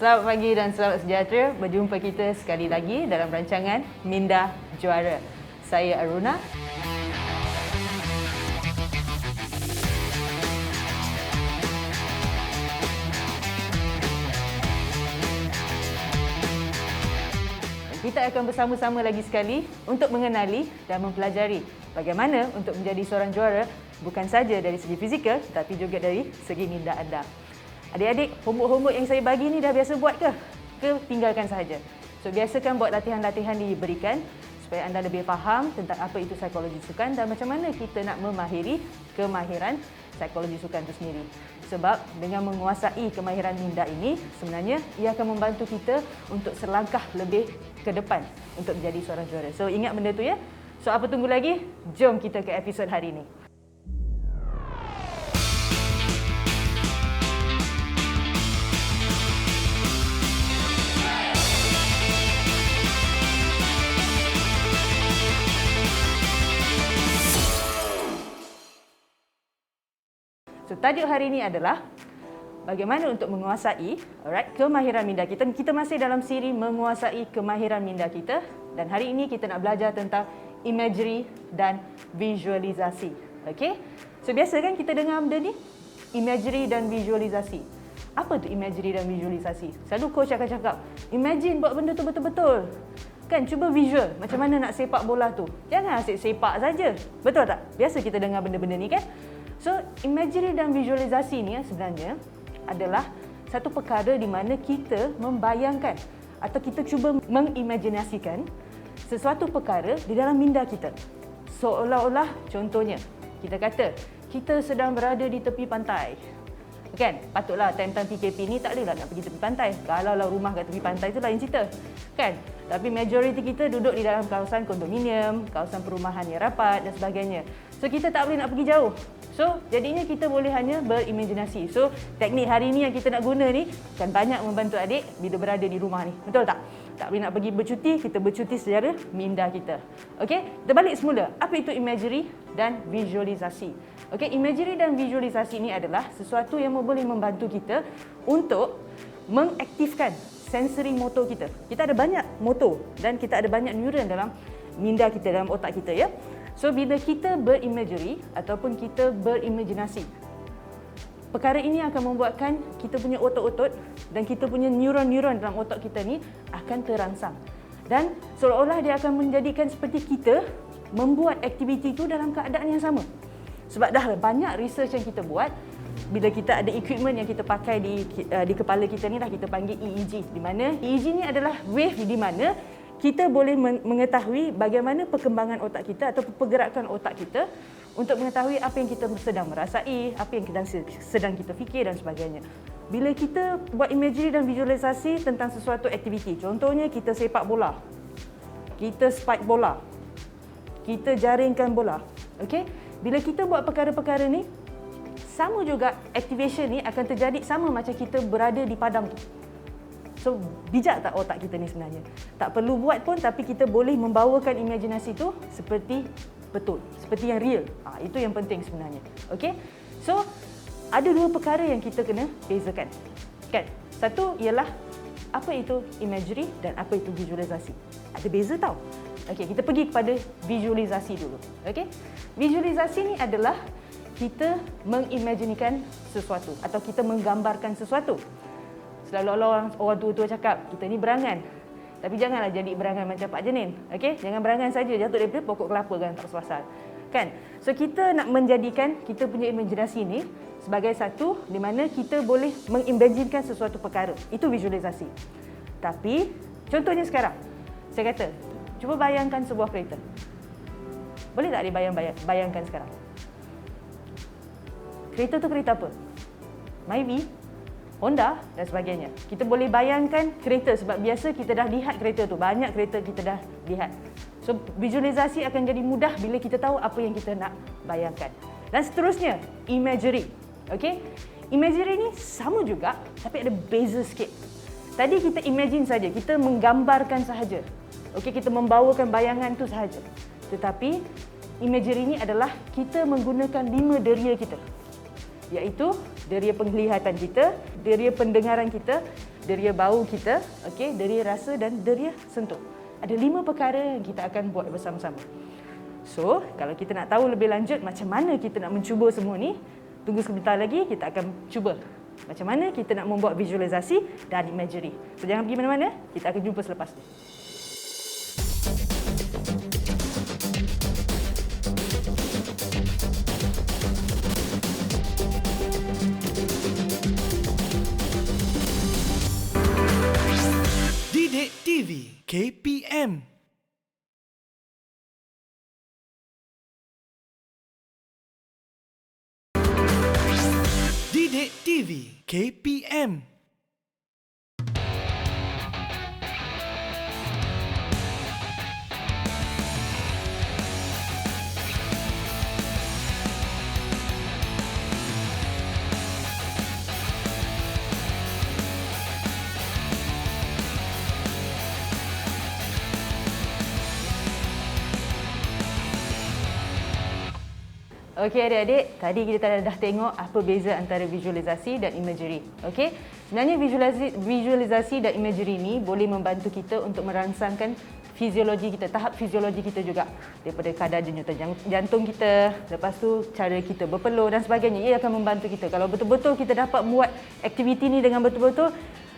Selamat pagi dan selamat sejahtera. Berjumpa kita sekali lagi dalam rancangan Minda Juara. Saya Aruna. Kita akan bersama-sama lagi sekali untuk mengenali dan mempelajari bagaimana untuk menjadi seorang juara bukan saja dari segi fizikal tetapi juga dari segi minda anda. Adik-adik, homework yang saya bagi ni dah biasa buat ke? Ke tinggalkan sahaja? So, biasakan buat latihan-latihan diberikan supaya anda lebih faham tentang apa itu psikologi sukan dan macam mana kita nak memahiri kemahiran psikologi sukan itu sendiri. Sebab dengan menguasai kemahiran minda ini, sebenarnya ia akan membantu kita untuk selangkah lebih ke depan untuk menjadi seorang juara. So, ingat benda tu ya. So, apa tunggu lagi? Jom kita ke episod hari ini. So, tajuk hari ini adalah bagaimana untuk menguasai kemahiran minda kita. Kita masih dalam siri menguasai kemahiran minda kita dan hari ini kita nak belajar tentang imagery dan visualisasi. Okey? So, biasa kan kita dengar benda ni? Imagery dan visualisasi. Apa tu imagery dan visualisasi? Selalu coach akan cakap, imagine buat benda tu betul-betul. Kan, cuba visual macam mana nak sepak bola tu. Jangan asyik sepak saja. Betul tak? Biasa kita dengar benda-benda ni kan? So, imagery dan visualisasi ni sebenarnya adalah satu perkara di mana kita membayangkan atau kita cuba mengimajinasikan sesuatu perkara di dalam minda kita. Seolah-olah contohnya, kita kata kita sedang berada di tepi pantai. Kan? Patutlah time-time PKP ni tak bolehlah nak pergi tepi pantai. Kalau rumah kat tepi pantai tu lain cerita. Kan? Tapi majoriti kita duduk di dalam kawasan kondominium, kawasan perumahan yang rapat dan sebagainya. So, kita tak boleh nak pergi jauh. So, jadinya kita boleh hanya berimajinasi. So, teknik hari ni yang kita nak guna ni akan banyak membantu adik bila berada di rumah ni. Betul tak? Tak boleh nak pergi bercuti, kita bercuti secara minda kita. Okey, kita balik semula. Apa itu imagery dan visualisasi? Okey, imagery dan visualisasi ini adalah sesuatu yang boleh membantu kita untuk mengaktifkan sensori motor kita. Kita ada banyak motor dan kita ada banyak neuron dalam minda kita, dalam otak kita ya. So, bila kita berimagery ataupun kita berimajinasi, perkara ini akan membuatkan kita punya otot-otot dan kita punya neuron-neuron dalam otak kita ni akan terangsang. Dan seolah-olah dia akan menjadikan seperti kita membuat aktiviti itu dalam keadaan yang sama. Sebab dah banyak research yang kita buat, bila kita ada equipment yang kita pakai di kepala kita ni dah kita panggil EEG. Di mana EEG ni adalah wave di mana kita boleh mengetahui bagaimana perkembangan otak kita atau pergerakan otak kita untuk mengetahui apa yang kita sedang merasai, apa yang sedang kita fikir dan sebagainya. Bila kita buat imagery dan visualisasi tentang sesuatu aktiviti, contohnya kita sepak bola, kita spike bola, kita jaringkan bola. Okey? Bila kita buat perkara-perkara ni, sama juga activation ni akan terjadi sama macam kita berada di padang tu. So, bijak tak otak kita ni sebenarnya? Tak perlu buat pun tapi kita boleh membawakan imajinasi tu seperti betul, seperti yang real. Itu yang penting sebenarnya. Okey? So, ada dua perkara yang kita kena bezakan. Kan? Satu ialah apa itu imagery dan apa itu visualisasi. Ada beza tau. Okey, kita pergi kepada visualisasi dulu. Okey? Visualisasi ni adalah kita mengimajinkan sesuatu atau kita menggambarkan sesuatu. Selalu orang tua-tua cakap, kita ni berangan. Tapi janganlah jadi berangan macam Pak Jenin. Okey? Jangan berangan saja jatuh daripada pokok kelapa kan tak pasal. Kan? So, kita nak menjadikan kita punya imajinasi ni sebagai satu di mana kita boleh mengimajinkan sesuatu perkara. Itu visualisasi. Tapi, contohnya sekarang, saya kata, cuba bayangkan sebuah kereta. Boleh tak bayangkan sekarang? Kereta tu kereta apa? Myvi, Honda dan sebagainya. Kita boleh bayangkan kereta sebab biasa kita dah lihat kereta tu. Banyak kereta kita dah lihat. So, visualisasi akan jadi mudah bila kita tahu apa yang kita nak bayangkan. Dan seterusnya, imagery. Okey? Imagery ni sama juga tapi ada beza sikit. Tadi kita imagine saja, kita menggambarkan sahaja. Okey, kita membawakan bayangan tu sahaja. Tetapi imagery ni adalah kita menggunakan 5 deria kita. Iaitu deria penglihatan kita, deria pendengaran kita, deria bau kita, okey, deria rasa dan deria sentuh. Ada 5 perkara yang kita akan buat bersama-sama. So, kalau kita nak tahu lebih lanjut macam mana kita nak mencuba semua ni, tunggu sebentar lagi kita akan cuba macam mana kita nak membuat visualisasi dan imagery. So, jangan pergi mana-mana, kita akan jumpa selepas tu. Didik TV KPM. Didik TV KPM. Okey adik-adik, tadi kita dah tengok apa beza antara visualisasi dan imagery. Okey, sebenarnya visualisasi dan imagery ni boleh membantu kita untuk merangsangkan fiziologi kita, tahap fiziologi kita juga. Daripada kadar denyutan jantung kita, lepas tu cara kita berpeluh dan sebagainya. Ia akan membantu kita. Kalau betul-betul kita dapat buat aktiviti ni dengan betul-betul,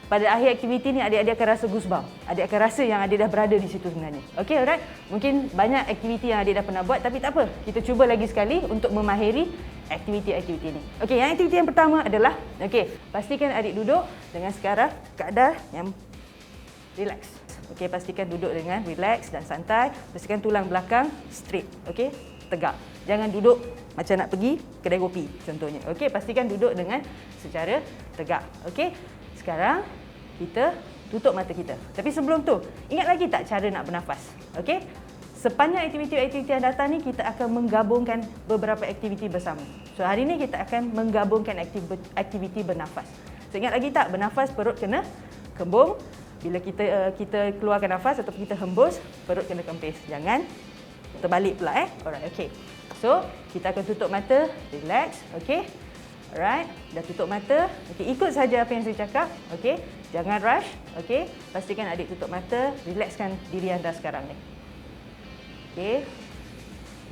pada akhir aktiviti ni adik-adik akan rasa goosebump. Adik akan rasa yang adik dah berada di situ sebenarnya. Okey, alright. Mungkin banyak aktiviti yang adik dah pernah buat tapi tak apa. Kita cuba lagi sekali untuk memahiri aktiviti-aktiviti ni. Okey, yang aktiviti yang pertama adalah pastikan adik duduk dengan keadaan yang relax. Okey, pastikan duduk dengan relax dan santai. Pastikan tulang belakang straight. Okey, tegak. Jangan duduk macam nak pergi kedai kopi contohnya. Okey, pastikan duduk dengan secara tegak. Okey. Sekarang kita tutup mata kita. Tapi sebelum tu, ingat lagi tak cara nak bernafas? Okey? Sepanjang aktiviti-aktiviti yang datang ni, kita akan menggabungkan beberapa aktiviti bersama. So, hari ni kita akan menggabungkan aktiviti bernafas. So, ingat lagi tak? Bernafas, perut kena kembung. Bila kita keluarkan nafas atau kita hembus, perut kena kempis. Jangan terbalik pula. Alright, okey. So, kita akan tutup mata, relax. Okey? Alright, dah tutup mata. Okey, ikut saja apa yang saya cakap. Okey, jangan rush. Okey, pastikan adik tutup mata, relaxkan diri anda sekarang ni. Okey.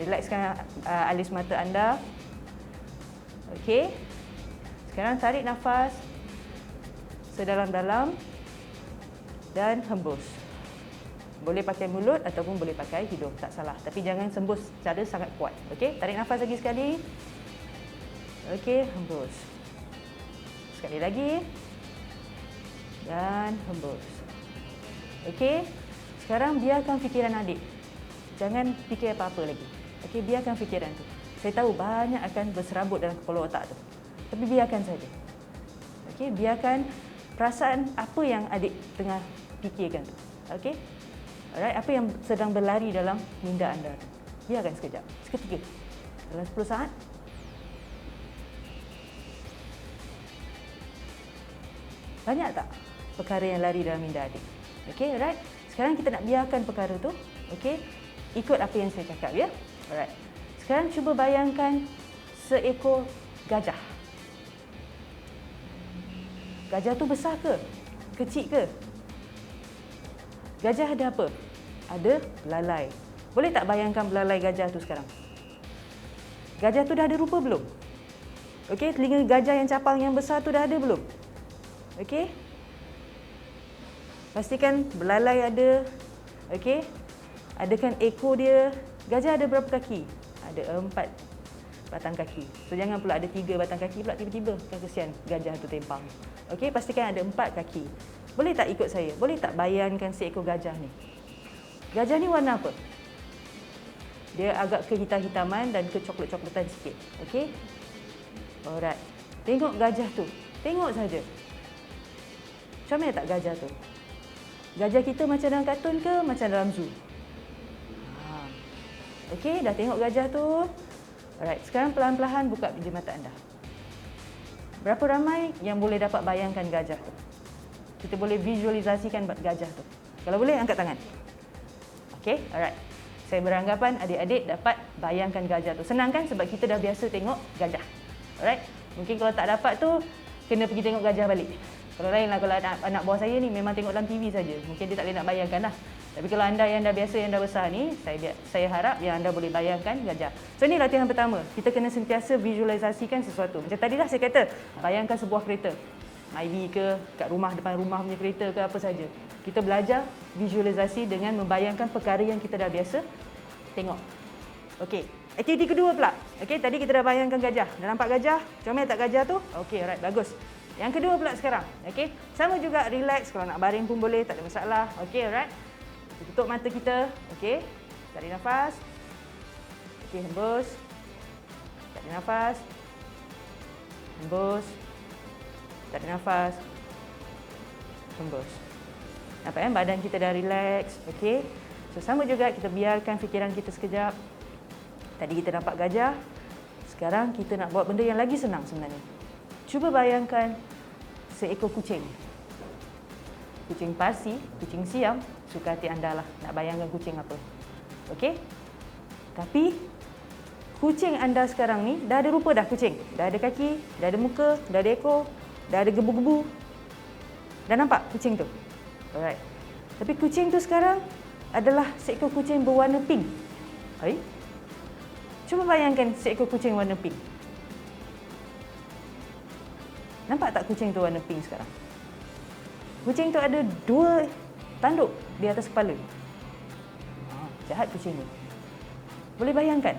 Relaxkan alis mata anda. Okey. Sekarang tarik nafas sedalam-dalam dan hembus. Boleh pakai mulut ataupun boleh pakai hidung, tak salah. Tapi jangan hembus secara sangat kuat. Okey, tarik nafas lagi sekali. Okey, hembus. Sekali lagi. Dan hembus. Okey. Sekarang biarkan fikiran adik. Jangan fikir apa-apa lagi. Okey, biarkan fikiran tu. Saya tahu banyak akan berserabut dalam kepala otak tu. Tapi biarkan saja. Okey, biarkan perasaan apa yang adik tengah fikirkan tu. Okey? Alright, apa yang sedang berlari dalam minda anda tu. Biarkan sekejap. Seketika. Dalam 10 saat. Banyak tak perkara yang lari dalam minda adik? Okey, alright. Sekarang kita nak biarkan perkara tu, okey, ikut apa yang saya cakap ya. Alright. Sekarang cuba bayangkan seekor gajah. Gajah tu besar ke? Kecil ke? Gajah ada apa? Ada belalai. Boleh tak bayangkan belalai gajah tu sekarang? Gajah tu dah ada rupa belum? Okey, telinga gajah yang capang yang besar tu dah ada belum? Okey. Pastikan belalai ada. Okey. Adakan ekor dia. Gajah ada berapa kaki? Ada 4 batang kaki. So jangan pula ada 3 batang kaki pula tiba-tiba. Kan kesian gajah tu tempang. Okey, pastikan ada 4 kaki. Boleh tak ikut saya? Boleh tak bayangkan seekor gajah ni? Gajah ni warna apa? Dia agak kehitam-hitaman dan kecoklat-coklatan sikit. Okey. Alright. Tengok gajah tu. Tengok saja. Comel tak gajah tu? Gajah kita macam dalam kartun ke macam dalam zoo? Okey, dah tengok gajah tu. Alright, sekarang pelan-pelan buka biji mata anda. Berapa ramai yang boleh dapat bayangkan gajah tu? Kita boleh visualisasikan gajah tu. Kalau boleh, angkat tangan. Okey, alright. Saya beranggapan adik-adik dapat bayangkan gajah tu. Senang kan? Sebab kita dah biasa tengok gajah. Alright. Mungkin kalau tak dapat tu, kena pergi tengok gajah balik. Kalau lain lah, kalau anak buah saya ni memang tengok dalam TV saja. Mungkin dia tak boleh nak bayangkan lah. Tapi kalau anda yang dah biasa, yang dah besar ni, saya harap yang anda boleh bayangkan gajah. So ni latihan pertama. Kita kena sentiasa visualisasikan sesuatu. Macam tadi lah saya kata, bayangkan sebuah kereta. Ivy ke, kat rumah, depan rumah punya kereta ke, apa saja. Kita belajar visualisasi dengan membayangkan perkara yang kita dah biasa tengok. Okey, aktiviti kedua pula. Okey, tadi kita dah bayangkan gajah. Dah nampak gajah? Comel tak gajah tu? Okey, alright, bagus. Yang kedua pula sekarang. Okey, sama juga relax. Kalau nak baring pun boleh, tak ada masalah. Okey, alright. Tutup mata kita. Okey, tarik nafas. Okey, hembus. Tarik nafas. Hembus. Tarik nafas. Hembus. Nampak kan badan kita dah relax. Okey. So sama juga kita biarkan fikiran kita sekejap. Tadi kita nampak gajah. Sekarang kita nak buat benda yang lagi senang sebenarnya. Cuba bayangkan seekor kucing. Kucing Parsi, kucing Siam, suka hati anda lah nak bayangkan kucing apa. Okey? Tapi kucing anda sekarang ni dah ada rupa dah kucing. Dah ada kaki, dah ada muka, dah ada ekor, dah ada gebu-gebu. Dah nampak kucing tu? Alright. Tapi kucing tu sekarang adalah seekor kucing berwarna pink. Hai? Cuba bayangkan seekor kucing warna pink. Nampak tak kucing tu warna pink sekarang? Kucing tu ada 2 tanduk di atas kepala. Jahat kucing ni. Boleh bayangkan?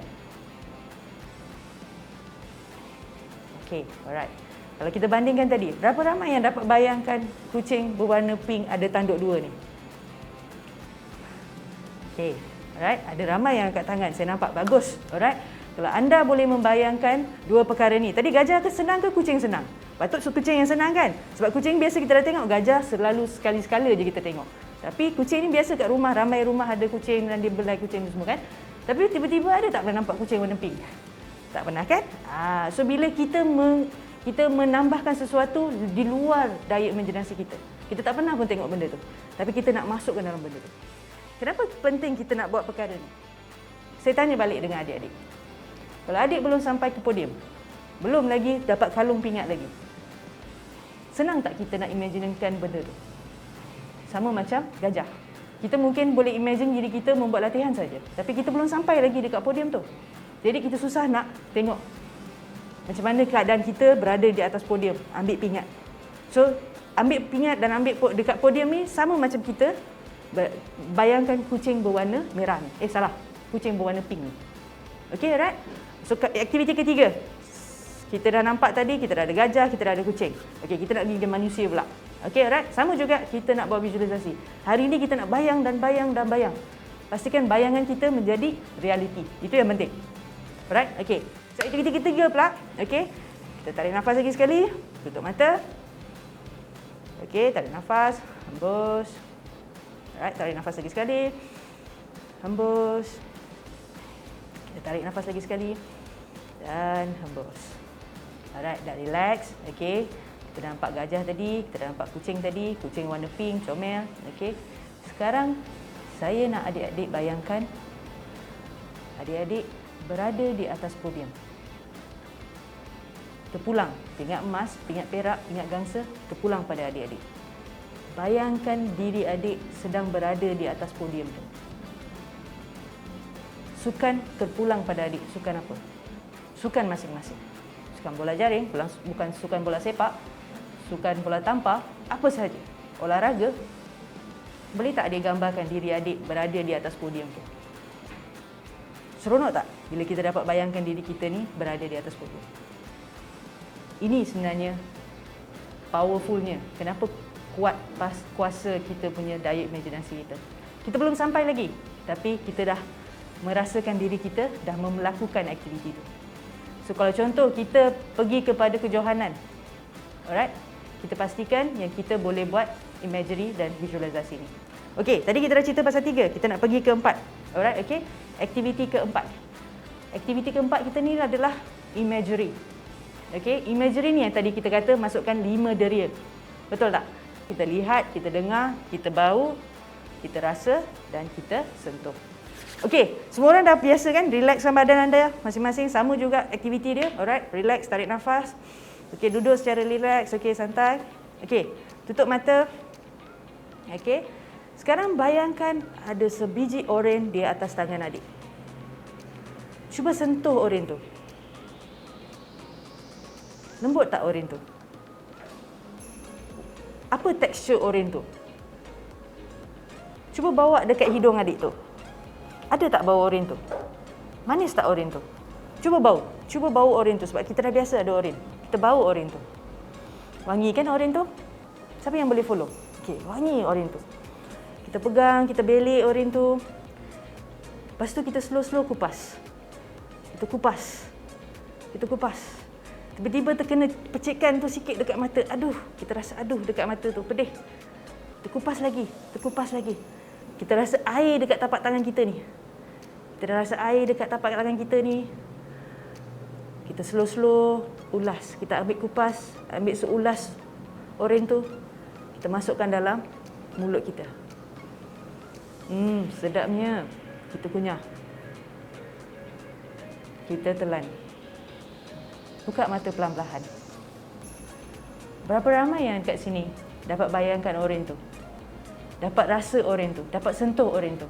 Okey, alright. Kalau kita bandingkan tadi, berapa ramai yang dapat bayangkan kucing berwarna pink ada tanduk 2 ni? Okey, alright. Ada ramai yang angkat tangan. Saya nampak bagus. Alright. Kalau anda boleh membayangkan 2 perkara ni. Tadi gajah ke senang ke kucing senang? Patut kucing yang senang kan? Sebab kucing biasa kita dah tengok, gajah selalu sekali-sekala je kita tengok. Tapi kucing ni biasa kat rumah, ramai rumah ada kucing dan dia belai kucing tu semua kan? Tapi tiba-tiba ada tak pernah nampak kucing warna pink? Tak pernah kan? So bila kita menambahkan sesuatu di luar daya imajinasi kita. Kita tak pernah pun tengok benda tu. Tapi kita nak masukkan dalam benda tu. Kenapa penting kita nak buat perkara ni? Saya tanya balik dengan adik-adik. Kalau adik belum sampai ke podium, belum lagi dapat kalung pingat lagi. Senang tak kita nak imaginekan benda tu? Sama macam gajah. Kita mungkin boleh imagine diri kita membuat latihan saja. Tapi kita belum sampai lagi dekat podium tu. Jadi kita susah nak tengok macam mana keadaan kita berada di atas podium, ambil pingat. So, ambil pingat dan ambil dekat podium ni sama macam kita bayangkan kucing berwarna merah ni. Salah. Kucing berwarna pink ni. Okey, right? So, aktiviti ketiga. Kita dah nampak tadi, kita dah ada gajah, kita dah ada kucing. Okey, kita nak pergi ke manusia pula. Okey, right? Sama juga kita nak buat visualisasi. Hari ini kita nak bayang dan bayang dan bayang. Pastikan bayangan kita menjadi realiti. Itu yang penting. Right? Okey. So, aktiviti ketiga pula. Okey. Kita tarik nafas lagi sekali. Tutup mata. Okey, tarik nafas. Hembus. Alright, tarik nafas lagi sekali. Hembus. Kita tarik nafas lagi sekali. Dan hembus. Alright, dah relax. Okey. Kita dah nampak gajah tadi, kita dah nampak kucing tadi, kucing warna pink, comel. Okey. Sekarang saya nak adik-adik bayangkan adik-adik berada di atas podium. Terpulang, pingat emas, pingat perak, pingat gangsa, terpulang pada adik-adik. Bayangkan diri adik sedang berada di atas podium tu. Sukan terpulang pada adik. Sukan apa? Sukan masing-masing. Sukan bola jaring, bukan sukan bola sepak, sukan bola tampar, apa sahaja. Olahraga. Boleh tak adik gambarkan diri adik berada di atas podium tu? Seronok tak bila kita dapat bayangkan diri kita ni berada di atas podium? Ini sebenarnya powerfulnya. Kenapa kuat kuasa kita punya daya imajinasi kita. Kita belum sampai lagi, tapi kita dah merasakan diri kita dah melakukan aktiviti itu. So kalau contoh kita pergi kepada kejohanan, alright, kita pastikan yang kita boleh buat imagery dan visualisasi ni. Okey, tadi kita dah cerita pasal 3, kita nak pergi ke 4. Alright, okey. Aktiviti keempat. Aktiviti keempat kita ni adalah imagery. Okey, imagery ni yang tadi kita kata masukkan 5 deria. Betul tak? Kita lihat, kita dengar, kita bau, kita rasa dan kita sentuh. Okey, semua orang dah biasa kan relaxkan badan anda masing-masing, sama juga aktiviti dia. Alright, relax, tarik nafas. Okey, duduk secara relax, okey, santai. Okey, Tutup mata. Okey. Sekarang bayangkan ada sebiji oren di atas tangan adik. Cuba sentuh oren tu. Lembut tak oren tu? Apa tekstur oren tu? Cuba bawa dekat hidung adik tu. Ada tak bau oren tu? Manis tak oren tu? Cuba bau. Cuba bau oren tu sebab kita dah biasa ada oren. Kita bau oren tu. Wangi kan oren tu? Siapa yang boleh follow? Okey, wangi oren tu. Kita pegang, kita belik oren tu. Lepas tu kita slow-slow kupas. Kita kupas. Kita kupas. Tiba-tiba terkena percikan tu sikit dekat mata. Aduh, kita rasa aduh dekat mata tu, pedih. Terkupas lagi, terkupas lagi. Kita rasa air dekat tapak tangan kita ni. Kita dah rasa air dekat tapak tangan kita ni. Kita slow-slow ulas. Kita ambil kupas, ambil seulas oren tu. Kita masukkan dalam mulut kita. Sedapnya. Kita kunyah. Kita telan. Buka mata pelan-pelan. Berapa ramai yang kat sini dapat bayangkan oren tu? Dapat rasa oren tu, dapat sentuh oren tu.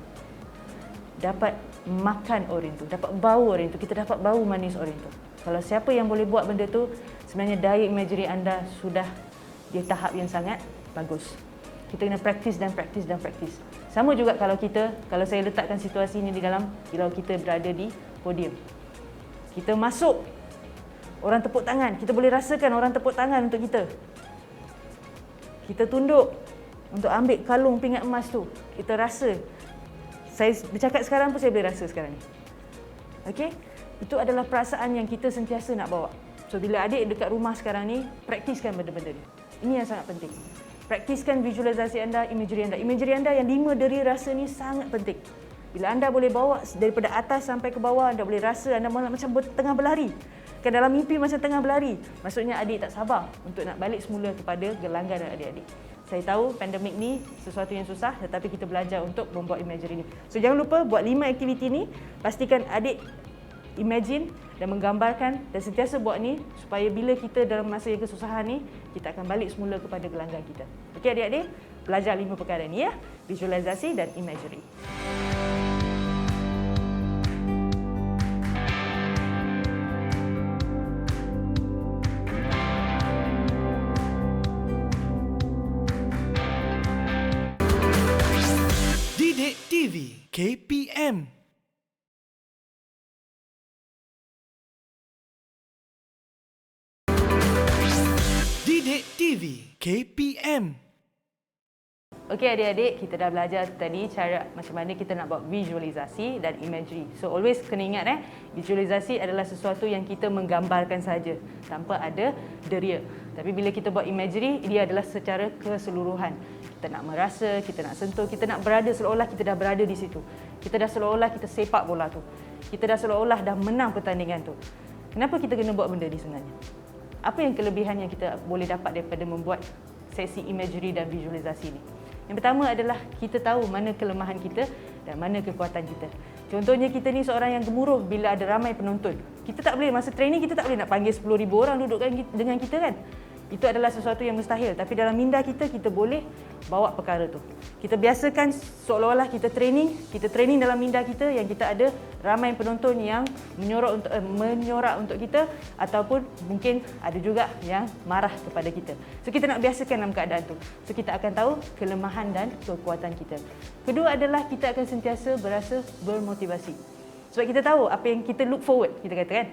Dapat makan oren tu, dapat bau oren tu. Kita dapat bau manis oren tu. Kalau siapa yang boleh buat benda tu, sebenarnya daya imagery anda sudah di tahap yang sangat bagus. Kita kena praktis dan praktis dan praktis. Sama juga kalau saya letakkan situasi ini di dalam, kalau kita berada di podium. Kita masuk, orang tepuk tangan, kita boleh rasakan orang tepuk tangan untuk kita. Kita tunduk untuk ambil kalung pingat emas tu. Kita rasa. Saya bercakap sekarang pun saya boleh rasa sekarang ni. Okey? Itu adalah perasaan yang kita sentiasa nak bawa. So bila adik dekat rumah sekarang ni, praktiskan benda-benda ni. Ini yang sangat penting. Praktiskan visualisasi anda, imagery anda. Imagery anda yang 5 deri rasa ni sangat penting. Bila anda boleh bawa daripada atas sampai ke bawah, anda boleh rasa anda macam tengah berlari. Kan dalam mimpi macam tengah berlari. Maksudnya adik tak sabar untuk nak balik semula kepada gelanggang dan adik-adik. Saya tahu pandemik ni sesuatu yang susah, tetapi kita belajar untuk membuat imagery ni. So jangan lupa buat 5 aktiviti ni. Pastikan adik imagine dan menggambarkan dan sentiasa buat ni supaya bila kita dalam masa yang kesusahan ni, kita akan balik semula kepada gelanggang kita. Okey adik-adik, belajar 5 perkara ni ya. Visualisasi dan imagery. Didik TV KPM. Didik TV KPM. Okey adik-adik, kita dah belajar tadi cara macam mana kita nak buat visualisasi dan imagery. So always kena ingat visualisasi adalah sesuatu yang kita menggambarkan saja tanpa ada deria. Tapi bila kita buat imagery, dia adalah secara keseluruhan. Kita nak merasa, kita nak sentuh, kita nak berada seolah-olah kita dah berada di situ. Kita dah seolah-olah kita sepak bola tu. Kita dah seolah-olah dah menang pertandingan tu. Kenapa kita kena buat benda ni sebenarnya? Apa yang kelebihan yang kita boleh dapat daripada membuat sesi imagery dan visualisasi ni? Yang pertama adalah kita tahu mana kelemahan kita dan mana kekuatan kita. Contohnya kita ni seorang yang gemuruh bila ada ramai penonton. Kita tak boleh, masa training kita tak boleh nak panggil 10,000 orang duduk dengan kita kan. Itu adalah sesuatu yang mustahil. Tapi dalam minda kita, kita boleh bawa perkara tu. Kita biasakan seolah-olah kita training dalam minda kita yang kita ada ramai penonton yang menyorak untuk kita ataupun mungkin ada juga yang marah kepada kita. So kita nak biasakan dalam keadaan tu. So kita akan tahu kelemahan dan kekuatan kita. Kedua adalah kita akan sentiasa berasa bermotivasi. Sebab kita tahu apa yang kita look forward, kita kata kan.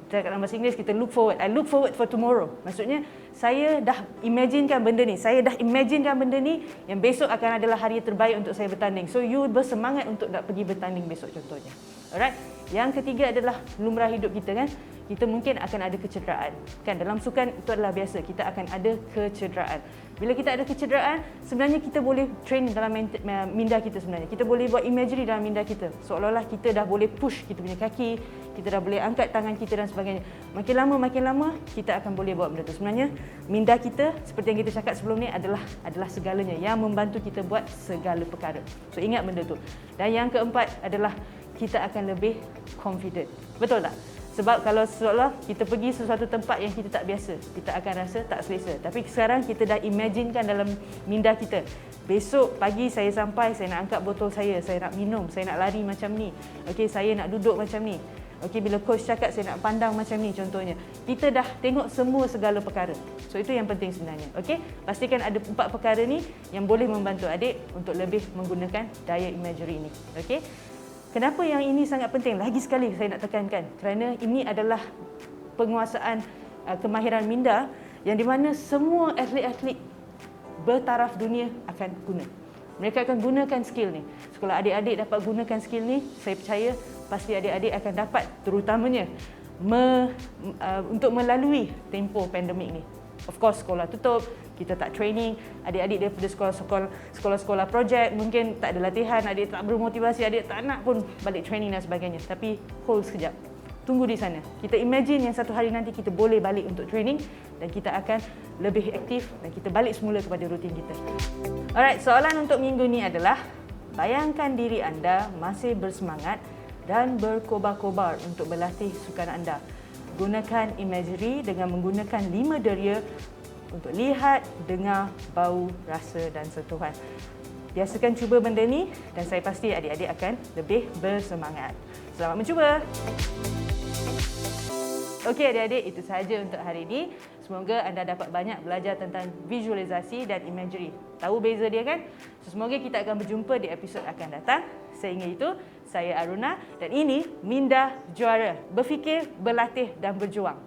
Dalam bahasa Inggeris kita look forward. I look forward for tomorrow. Maksudnya saya dah imaginekan benda ni. Saya dah imaginekan benda ni yang besok akan adalah hari terbaik untuk saya bertanding. So you bersemangat untuk nak pergi bertanding besok contohnya. Alright. Yang ketiga adalah lumrah hidup kita kan. Kita mungkin akan ada kecederaan. Kan dalam sukan itu adalah biasa. Kita akan ada kecederaan. Bila kita ada kecederaan, sebenarnya kita boleh train dalam minda kita sebenarnya. Kita boleh buat imagery dalam minda kita. Seolah-olah kita dah boleh push kita punya kaki, kita dah boleh angkat tangan kita dan sebagainya. Makin lama, kita akan boleh buat benda tu. Sebenarnya, minda kita, seperti yang kita cakap sebelum ni, adalah segalanya yang membantu kita buat segala perkara. So, ingat benda tu. Dan yang keempat adalah kita akan lebih confident. Betul tak? Sebab kalau seolah kita pergi sesuatu tempat yang kita tak biasa, kita akan rasa tak selesa. Tapi sekarang kita dah imaginekan dalam minda kita, besok pagi saya sampai, saya nak angkat botol saya nak minum, saya nak lari macam ni. Okey, saya nak duduk macam ni. Okey, bila coach cakap saya nak pandang macam ni contohnya. Kita dah tengok semua segala perkara. So itu yang penting sebenarnya. Okey, pastikan ada 4 perkara ni yang boleh membantu adik untuk lebih menggunakan daya imagery ini. Okey. Kenapa yang ini sangat penting? Lagi sekali saya nak tekankan, kerana ini adalah penguasaan kemahiran minda yang di mana semua atlet-atlet bertaraf dunia akan guna. Mereka akan gunakan skill ni. So, kalau adik-adik dapat gunakan skill ni, saya percaya pasti adik-adik akan dapat terutamanya untuk melalui tempoh pandemik ni. Of course, sekolah tutup, kita tak training, adik-adik daripada sekolah-sekolah projek mungkin tak ada latihan, adik tak bermotivasi, adik tak nak pun balik training dan sebagainya. Tapi hold sekejap, tunggu di sana. Kita imagine yang satu hari nanti kita boleh balik untuk training dan kita akan lebih aktif dan kita balik semula kepada rutin kita. Alright, soalan untuk minggu ni adalah, bayangkan diri anda masih bersemangat dan berkobar-kobar untuk berlatih sukan anda. Gunakan imagery dengan menggunakan 5 deria untuk lihat, dengar, bau, rasa dan sentuhan. Biasakan cuba benda ni dan saya pasti adik-adik akan lebih bersemangat. Selamat mencuba! Okey adik-adik, itu sahaja untuk hari ini. Semoga anda dapat banyak belajar tentang visualisasi dan imagery. Tahu beza dia kan? So, semoga kita akan berjumpa di episod akan datang. Sehingga itu, saya Aruna dan ini Minda Juara. Berfikir, berlatih dan berjuang.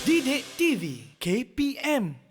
Didik TV KPM